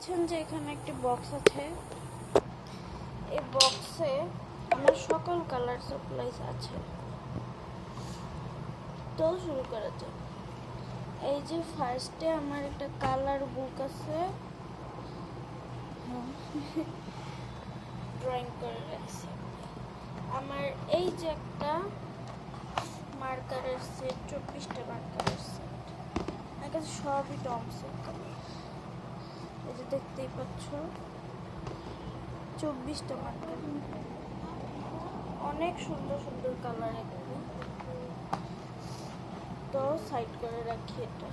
পাচ্ছেন যে এখানে একটি বক্স আছে। এই বক্সে আমার সকল কালার সাপ্লাইস আছে। তো শুরু করা যাক। এই যে ফার্স্টে আমার একটা কালার বুক আছে, ড্রয়িং করে রাখছি। আমার এই যে একটা মার্কারের সেট, 24টা মার্কারের সেট। আমার কাছে সবই ডমসের কালার। এই যে দেখতেই পাচ্ছ 24টা মার্কার, অনেক সুন্দর সুন্দর কালার এগুলো। তো সাইড করে রাখি এটা।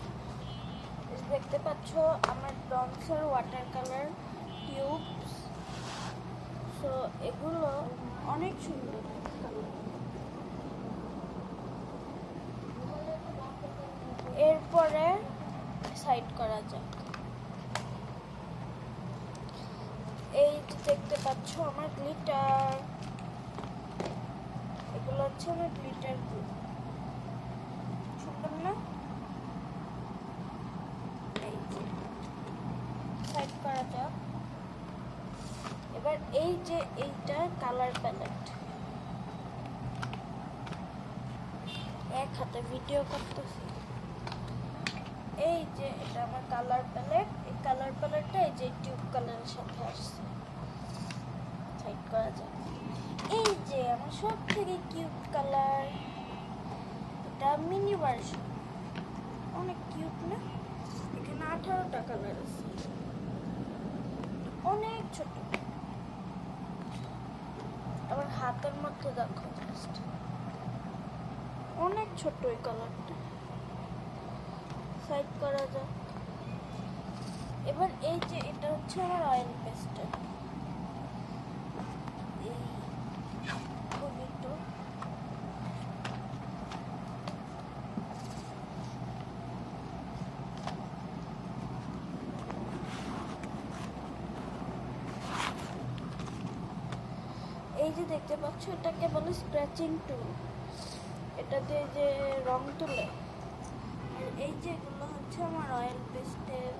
দেখতে পাচ্ছ আমার ডমসের ওয়াটার কালার টিউবস। সো এগুলো অনেক সুন্দর। এরপরে সাইড করা যাক। এই যে দেখতে পাচ্ছ আমার গ্লিটার, এগুলো হচ্ছে আমার গ্লিটার গ্লু। সুন্দর না? এই যে সাইড করা যাক। এবার এই যে এইটা কালার প্যালেট, এক হাতে ভিডিও করতেছি। এই যে এটা আমার কালার প্যালেট। এই কালার প্যালেটটা এই যে টিউব কালারের সাথে আসছে। সাইড করা যায়। এই যে আমার সব থেকে কিউট কালার, এটা মিনি ভার্সন, অনেক কিউট না? এখানে 18টা কালার আছে, অনেক ছোট। আবার হাতের মধ্যে দেখো, জাস্ট অনেক ছোট এই কালারটা। সাইড করা যাক। এবার এই যে এটা হচ্ছে আমার অয়েল পেস্টেল। এই খুবিটো এই যে দেখতে পাচ্ছ, এটাকে বলে স্ক্র্যাচিং টুল। এটাতে যে রং তুলে। আর এই যে এগুলো হচ্ছে আমার অয়েল পেস্টেল,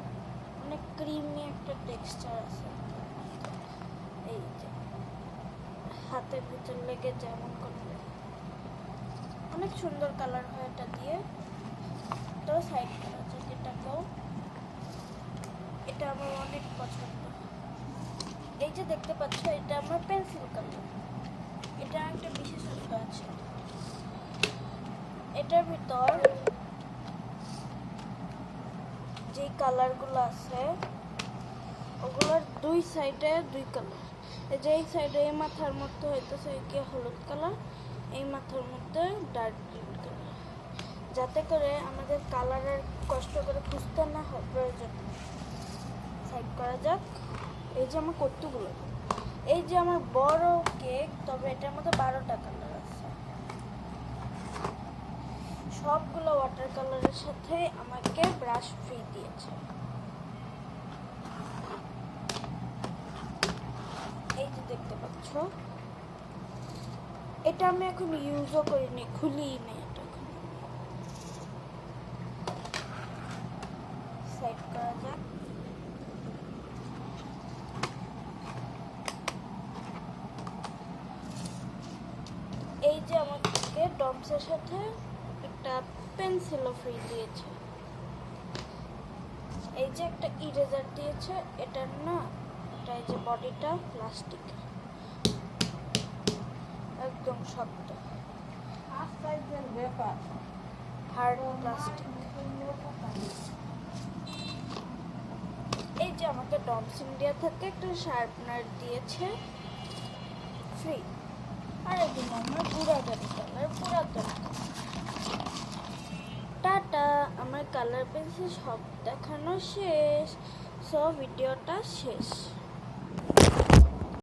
অনেক ক্রিমি একটা টেক্সচার আছে। এই যে হাতের ভিতর লেগে যেমন করলে অনেক সুন্দর কালার হয় এটা দিয়ে। তো সাইড করা যাক এটাকেও। এটা আমার অনেক পছন্দ। এই যে দেখতে পাচ্ছ, এটা আমার পেন্সিল কালার। এটা একটা বিশেষত্ব আছে, এটার ভিতর যে কালারগুলো আছে ওগুলোর দুই সাইডে দুই কালার। এই যে এই সাইডে এই মাথার মধ্যে হইতেছে কি হলুদ কালার, এই মাথার মধ্যে ডার্ক গ্রিন কালার, যাতে করে আমাদের কালারের কষ্ট করে খুঁজতে না হয় প্রয়োজন। সাইড করা যাক। এই যে আমার কতগুলো, এই যে আমার বড় কেক, তবে এটার মধ্যে 12টা কালার আছে। সবগুলো ওয়াটার কালারের সাথে আমাকে ব্রাশ ফ্রি দিয়েছে। এই যে দেখতে পাচ্ছ, এটা আমি এখন ইউজও করিনি, খুলিই নেই এটা। সাইড করা যাক। এই যে আমাকে ডমসের সাথে একটা পেন্সিলও ফ্রি দিয়েছে। এই যে একটা ইরেজার দিয়েছে, এটার না, এটা এই যে বডিটা প্লাস্টিক, একদম শক্ত, হার্ড প্লাস্টিক। এই যে আমাকে ডমস ইন্ডিয়া থেকে একটা শার্পনার দিয়েছে ফ্রি। আর এদিন আমার পুরাতন কালার, টাটা। আমার কালার পেন্সিল সব দেখানো শেষ। সো ভিডিওটা শেষ।